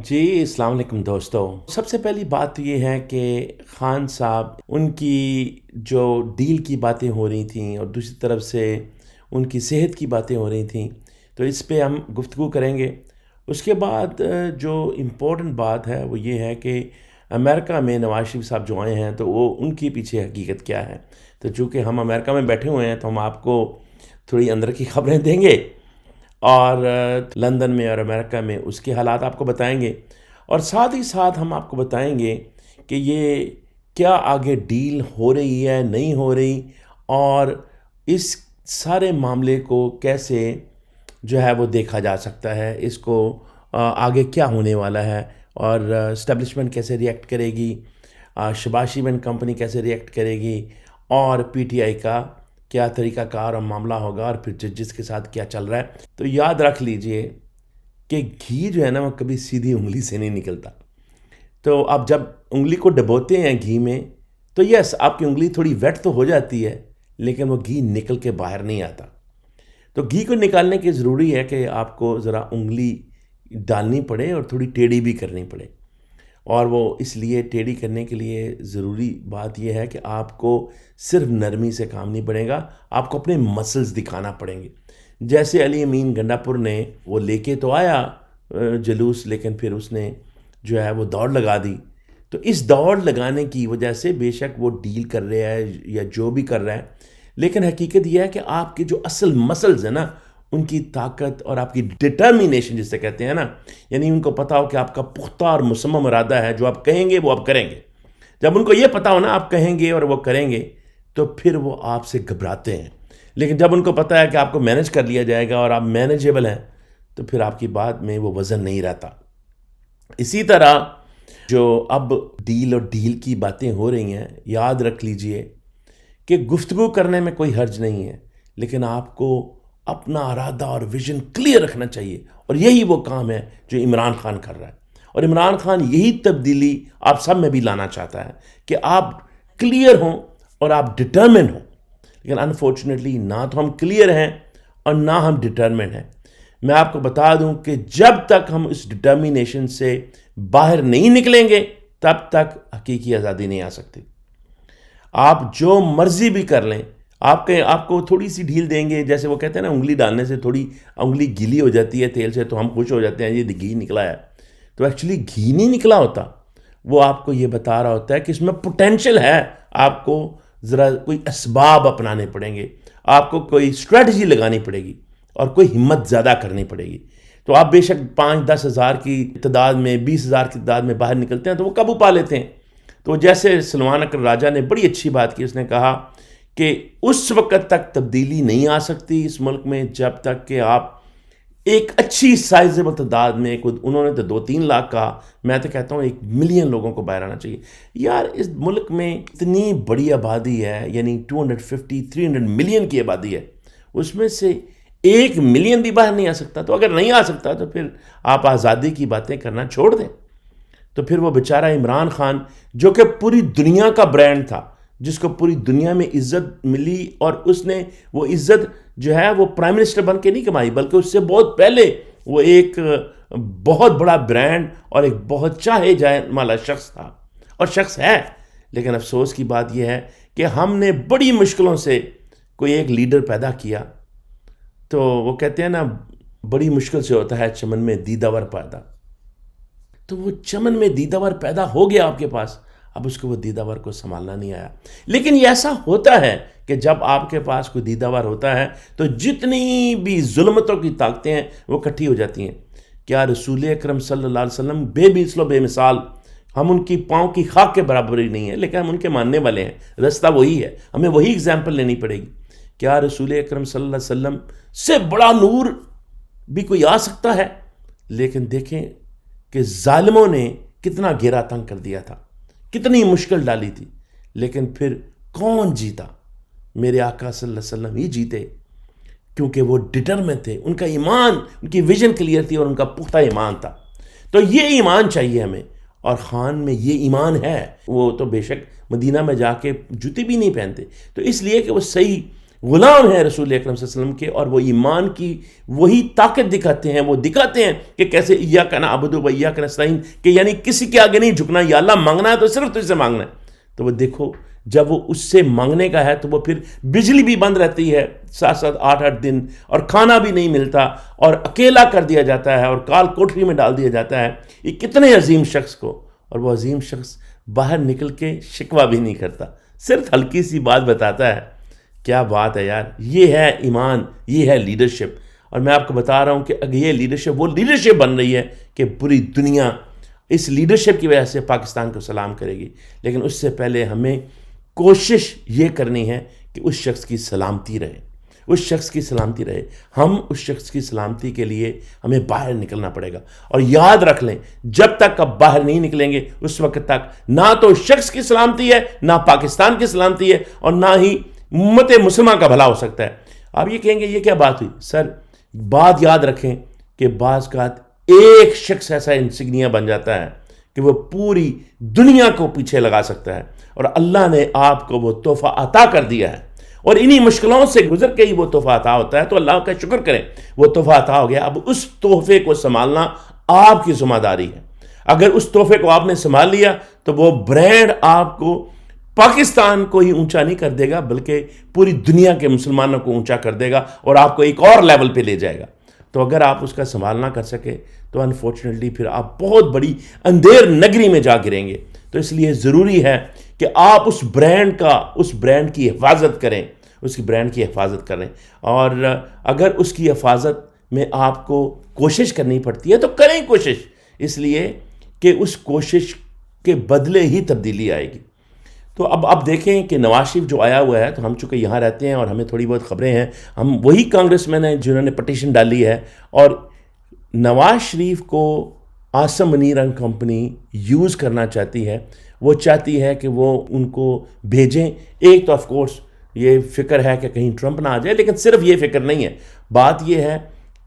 جی السلام علیکم دوستو. سب سے پہلی بات تو یہ ہے کہ خان صاحب ان کی جو ڈیل کی باتیں ہو رہی تھیں اور دوسری طرف سے ان کی صحت کی باتیں ہو رہی تھیں، تو اس پہ ہم گفتگو کریں گے. اس کے بعد جو امپورٹنٹ بات ہے وہ یہ ہے کہ امریکہ میں نواز شریف صاحب جو آئے ہیں تو وہ ان کی پیچھے حقیقت کیا ہے. تو چونکہ ہم امریکہ میں بیٹھے ہوئے ہیں تو ہم آپ کو تھوڑی اندر کی خبریں دیں گے اور لندن میں اور امریکہ میں اس کے حالات آپ کو بتائیں گے، اور ساتھ ہی ساتھ ہم آپ کو بتائیں گے کہ یہ کیا آگے ڈیل ہو رہی ہے نہیں ہو رہی، اور اس سارے معاملے کو کیسے جو ہے وہ دیکھا جا سکتا ہے، اس کو آگے کیا ہونے والا ہے، اور اسٹیبلشمنٹ کیسے ریئیکٹ کرے گی، شباز شیمنٹ کمپنی کیسے ریئیکٹ کرے گی، اور پی ٹی آئی کا کیا طریقہ کار اور معاملہ ہوگا، اور پھر ججز کے ساتھ کیا چل رہا ہے. تو یاد رکھ لیجئے کہ گھی جو ہے نا وہ کبھی سیدھی انگلی سے نہیں نکلتا. تو آپ جب انگلی کو ڈبوتے ہیں گھی میں تو یس آپ کی انگلی تھوڑی ویٹ تو ہو جاتی ہے، لیکن وہ گھی نکل کے باہر نہیں آتا. تو گھی کو نکالنے کے ضروری ہے کہ آپ کو ذرا انگلی ڈالنی پڑے اور تھوڑی ٹیڑھی بھی کرنی پڑے. اور وہ اس لیے ٹیڑھی کرنے کے لیے ضروری بات یہ ہے کہ آپ کو صرف نرمی سے کام نہیں پڑے گا، آپ کو اپنے مسلز دکھانا پڑیں گے. جیسے علی امین گنڈا پور نے وہ لے کے تو آیا جلوس، لیکن پھر اس نے جو ہے وہ دوڑ لگا دی. تو اس دوڑ لگانے کی وجہ سے بے شک وہ ڈیل کر رہا ہے یا جو بھی کر رہا ہے، لیکن حقیقت یہ ہے کہ آپ کے جو اصل مسلز ہیں نا ان کی طاقت اور آپ کی ڈٹرمینیشن جسے کہتے ہیں نا، یعنی ان کو پتا ہو کہ آپ کا پختہ اور مصمم ارادہ ہے، جو آپ کہیں گے وہ آپ کریں گے. جب ان کو یہ پتا ہو نا آپ کہیں گے اور وہ کریں گے تو پھر وہ آپ سے گھبراتے ہیں. لیکن جب ان کو پتا ہے کہ آپ کو مینج کر لیا جائے گا اور آپ مینیجیبل ہیں تو پھر آپ کی بات میں وہ وزن نہیں رہتا. اسی طرح جو اب ڈیل اور ڈیل کی باتیں ہو رہی ہیں، یاد رکھ لیجئے کہ گفتگو کرنے میں کوئی حرج نہیں ہے، لیکن آپ کو اپنا ارادہ اور ویژن کلیئر رکھنا چاہیے. اور یہی وہ کام ہے جو عمران خان کر رہا ہے، اور عمران خان یہی تبدیلی آپ سب میں بھی لانا چاہتا ہے کہ آپ کلیئر ہوں اور آپ ڈٹرمنڈ ہوں. لیکن انفارچونیٹلی نہ تو ہم کلیئر ہیں اور نہ ہم ڈٹرمنڈ ہیں. میں آپ کو بتا دوں کہ جب تک ہم اس ڈٹرمینیشن سے باہر نہیں نکلیں گے تب تک حقیقی آزادی نہیں آ سکتی. آپ جو مرضی بھی کر لیں، آپ کو تھوڑی سی ڈھیل دیں گے، جیسے وہ کہتے ہیں نا انگلی ڈالنے سے تھوڑی انگلی گیلی ہو جاتی ہے تیل سے تو ہم خوش ہو جاتے ہیں یہ گھی نکلا ہے. تو ایکچولی گھی نہیں نکلا ہوتا، وہ آپ کو یہ بتا رہا ہوتا ہے کہ اس میں پوٹینشل ہے. آپ کو ذرا کوئی اسباب اپنانے پڑیں گے، آپ کو کوئی اسٹریٹجی لگانی پڑے گی اور کوئی ہمت زیادہ کرنی پڑے گی. تو آپ بے شک 5-10 ہزار کی تعداد میں 20 ہزار کی تعداد میں باہر نکلتے ہیں تو وہ قابو پا لیتے ہیں. تو جیسے سلمان اکر راجہ نے بڑی اچھی بات کی، اس نے کہا کہ اس وقت تک تبدیلی نہیں آ سکتی اس ملک میں جب تک کہ آپ ایک اچھی سائزیبل تعداد میں، انہوں نے تو 2-3 لاکھ کہا، میں تو کہتا ہوں 1 ملین لوگوں کو باہر آنا چاہیے. یار اس ملک میں اتنی بڑی آبادی ہے، یعنی 250-300 ملین کی آبادی ہے، اس میں سے 1 ملین بھی باہر نہیں آ سکتا. تو اگر نہیں آ سکتا تو پھر آپ آزادی کی باتیں کرنا چھوڑ دیں. تو پھر وہ بیچارہ عمران خان جو کہ پوری دنیا کا برانڈ تھا، جس کو پوری دنیا میں عزت ملی، اور اس نے وہ عزت جو ہے وہ پرائم منسٹر بن کے نہیں کمائی، بلکہ اس سے بہت پہلے وہ ایک بہت بڑا برانڈ اور ایک بہت چاہے جائے والا شخص تھا اور شخص ہے. لیکن افسوس کی بات یہ ہے کہ ہم نے بڑی مشکلوں سے کوئی ایک لیڈر پیدا کیا. تو وہ کہتے ہیں نا بڑی مشکل سے ہوتا ہے چمن میں دیدہ ور پیدا. تو وہ چمن میں دیدہ ور پیدا ہو گیا آپ کے پاس، اب اس کو وہ دیدہ ور کو سنبھالنا نہیں آیا. لیکن یہ ایسا ہوتا ہے کہ جب آپ کے پاس کوئی دیدہ ور ہوتا ہے تو جتنی بھی ظلمتوں کی طاقتیں ہیں وہ اکٹھی ہو جاتی ہیں. کیا رسول اکرم صلی اللہ علیہ وسلم بے مثل و بے مثال، ہم ان کی پاؤں کی خاک کے برابر ہی نہیں ہیں، لیکن ہم ان کے ماننے والے ہیں. رستہ وہی ہے، ہمیں وہی اگزامپل لینی پڑے گی. کیا رسول اکرم صلی اللہ علیہ وسلم سے بڑا نور بھی کوئی آ سکتا ہے؟ لیکن دیکھیں کہ ظالموں نے کتنا گھیرا تنگ کر دیا تھا، کتنی مشکل ڈالی تھی، لیکن پھر کون جیتا؟ میرے آقا صلی اللہ علیہ وسلم ہی جیتے، کیونکہ وہ ڈٹرمنٹ تھے، ان کا ایمان، ان کی ویژن کلیئر تھی اور ان کا پختہ ایمان تھا. تو یہ ایمان چاہیے ہمیں، اور خان میں یہ ایمان ہے. وہ تو بے شک مدینہ میں جا کے جوتی بھی نہیں پہنتے، تو اس لیے کہ وہ صحیح غلام ہیں رسول اکرم صلی اللہ علیہ وسلم کے، اور وہ ایمان کی وہی طاقت دکھاتے ہیں. وہ دکھاتے ہیں کہ کیسے ایاک نعبد و ایاک نستعین، کہ یعنی کسی کے آگے نہیں جھکنا. یا اللہ مانگنا ہے تو صرف تجھ سے مانگنا ہے. تو وہ دیکھو جب وہ اس سے مانگنے کا ہے تو وہ پھر بجلی بھی بند رہتی ہے 7-7 8-8 دن، اور کھانا بھی نہیں ملتا، اور اکیلا کر دیا جاتا ہے، اور کال کوٹری میں ڈال دیا جاتا ہے. یہ کتنے عظیم شخص کو، اور وہ عظیم شخص باہر نکل کے شکوہ بھی نہیں کرتا، صرف ہلکی سی بات بتاتا ہے. کیا بات ہے یار. یہ ہے ایمان، یہ ہے لیڈرشپ. اور میں آپ کو بتا رہا ہوں کہ اگر یہ لیڈرشپ وہ لیڈرشپ بن رہی ہے کہ پوری دنیا اس لیڈرشپ کی وجہ سے پاکستان کو سلام کرے گی. لیکن اس سے پہلے ہمیں کوشش یہ کرنی ہے کہ اس شخص کی سلامتی رہے، اس شخص کی سلامتی رہے. ہم اس شخص کی سلامتی کے لیے ہمیں باہر نکلنا پڑے گا. اور یاد رکھ لیں، جب تک آپ باہر نہیں نکلیں گے اس وقت تک نہ تو اس شخص کی سلامتی ہے، نہ پاکستان کی سلامتی ہے، اور نہ ہی امت مسلمہ کا بھلا ہو سکتا ہے. آپ یہ کہیں گے یہ کیا بات ہوئی؟ سر بات یاد رکھیں کہ بعض اوقات ایک شخص ایسا انسگنیا بن جاتا ہے کہ وہ پوری دنیا کو پیچھے لگا سکتا ہے. اور اللہ نے آپ کو وہ تحفہ عطا کر دیا ہے، اور انہی مشکلوں سے گزر کے ہی وہ تحفہ عطا ہوتا ہے. تو اللہ کا شکر کریں، وہ تحفہ عطا ہو گیا. اب اس تحفے کو سنبھالنا آپ کی ذمہ داری ہے. اگر اس تحفے کو آپ نے سنبھال لیا تو وہ برانڈ آپ کو پاکستان کو ہی اونچا نہیں کر دے گا، بلکہ پوری دنیا کے مسلمانوں کو اونچا کر دے گا، اور آپ کو ایک اور لیول پہ لے جائے گا. تو اگر آپ اس کا سنبھال نہ کر سکے تو انفارچونیٹلی پھر آپ بہت بڑی اندھیر نگری میں جا گریں گے. تو اس لیے ضروری ہے کہ آپ اس برانڈ کی حفاظت کریں، اس کی برانڈ کی حفاظت کریں. اور اگر اس کی حفاظت میں آپ کو کوشش کرنی پڑتی ہے تو کریں کوشش، اس لیے کہ اس کوشش کے بدلے ہی تبدیلی آئے گی. تو اب آپ دیکھیں کہ نواز شریف جو آیا ہوا ہے، تو ہم چونکہ یہاں رہتے ہیں اور ہمیں تھوڑی بہت خبریں ہیں، ہم وہی کانگریس مین ہیں جنہوں نے پٹیشن ڈالی ہے. اور نواز شریف کو Asim Munir and company use کرنا چاہتی ہے. وہ چاہتی ہے کہ وہ ان کو بھیجیں. ایک تو آف کورس یہ فکر ہے کہ کہیں ٹرمپ نہ آ جائے، لیکن صرف یہ فکر نہیں ہے. بات یہ ہے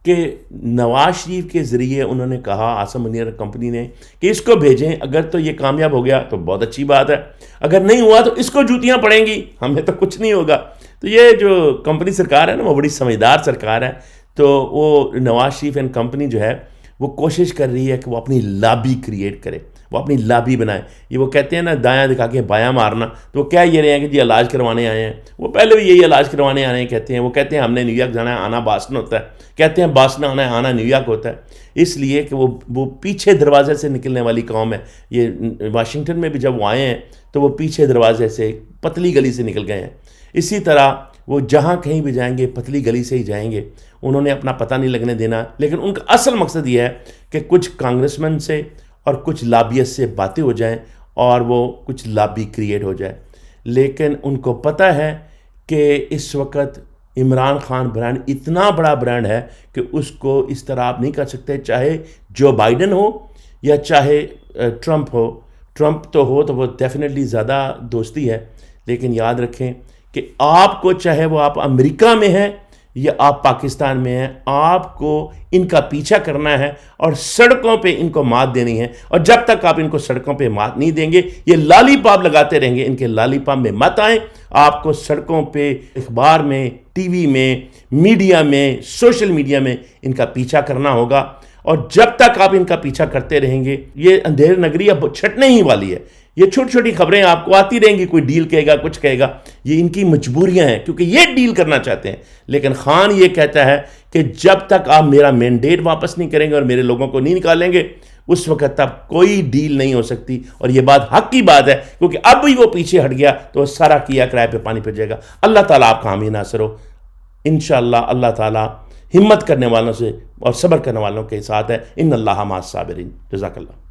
کہ نواز شریف کے ذریعے انہوں نے کہا، عاصم منیر کمپنی نے، کہ اس کو بھیجیں. اگر تو یہ کامیاب ہو گیا تو بہت اچھی بات ہے، اگر نہیں ہوا تو اس کو جوتیاں پڑیں گی، ہمیں تو کچھ نہیں ہوگا. تو یہ جو کمپنی سرکار ہے نا، وہ بڑی سمجھدار سرکار ہے. تو وہ نواز شریف اینڈ کمپنی جو ہے وہ کوشش کر رہی ہے کہ وہ اپنی لابی کریٹ کرے، وہ اپنی لابی بنائے. یہ وہ کہتے ہیں نا دایاں دکھا کے بایاں مارنا، تو وہ کہہ یہ رہے ہیں کہ جی علاج کروانے آئے ہیں. وہ پہلے بھی یہی علاج کروانے آنے کہتے ہیں. وہ کہتے ہیں ہم نے نیو یارک جانا ہے، آنا باسٹن ہوتا ہے. کہتے ہیں باسٹن آنا ہے، آنا نیو یارک ہوتا ہے. اس لیے کہ وہ پیچھے دروازے سے نکلنے والی قوم ہے. یہ واشنگٹن میں بھی جب وہ آئے ہیں تو وہ پیچھے دروازے سے پتلی گلی سے نکل گئے ہیں. اسی طرح وہ جہاں کہیں بھی جائیں گے پتلی گلی سے ہی جائیں گے. انہوں نے اپنا پتہ نہیں لگنے دینا. لیکن ان کا اصل مقصد یہ ہے کہ کچھ کانگریس مین سے اور کچھ لابیس سے باتیں ہو جائیں اور وہ کچھ لابی کریٹ ہو جائے. لیکن ان کو پتہ ہے کہ اس وقت عمران خان برانڈ اتنا بڑا برانڈ ہے کہ اس کو اس طرح آپ نہیں کر سکتے، چاہے جو بائیڈن ہو یا چاہے ٹرمپ ہو. ٹرمپ تو ہو تو وہ ڈیفینیٹلی زیادہ دوستی ہے، لیکن یاد رکھیں کہ آپ کو چاہے وہ آپ امریکہ میں ہیں یا آپ پاکستان میں ہیں، آپ کو ان کا پیچھا کرنا ہے اور سڑکوں پہ ان کو مات دینی ہے. اور جب تک آپ ان کو سڑکوں پہ مات نہیں دیں گے، یہ لالی پاپ لگاتے رہیں گے. ان کے لالی پاپ میں مت آئیں. آپ کو سڑکوں پہ، اخبار میں، ٹی وی میں، میڈیا میں، سوشل میڈیا میں ان کا پیچھا کرنا ہوگا. اور جب تک آپ ان کا پیچھا کرتے رہیں گے، یہ اندھیر نگری اب چھٹنے ہی والی ہے. یہ چھوٹی چھوٹی خبریں آپ کو آتی رہیں گی، کوئی ڈیل کہے گا، کچھ کہے گا. یہ ان کی مجبوریاں ہیں کیونکہ یہ ڈیل کرنا چاہتے ہیں. لیکن خان یہ کہتا ہے کہ جب تک آپ میرا مینڈیٹ واپس نہیں کریں گے اور میرے لوگوں کو نہیں نکالیں گے، اس وقت تک کوئی ڈیل نہیں ہو سکتی. اور یہ بات حق کی بات ہے، کیونکہ اب بھی وہ پیچھے ہٹ گیا تو سارا کیا کرائے پہ پانی پھر جائے گا. اللہ تعالیٰ آپ کا حامی ناصر ہو. انشاءاللہ اللہ تعالیٰ ہمت کرنے والوں سے اور صبر کرنے والوں کے ساتھ ہے. ان اللہ مع الصابرین. جزاک اللہ.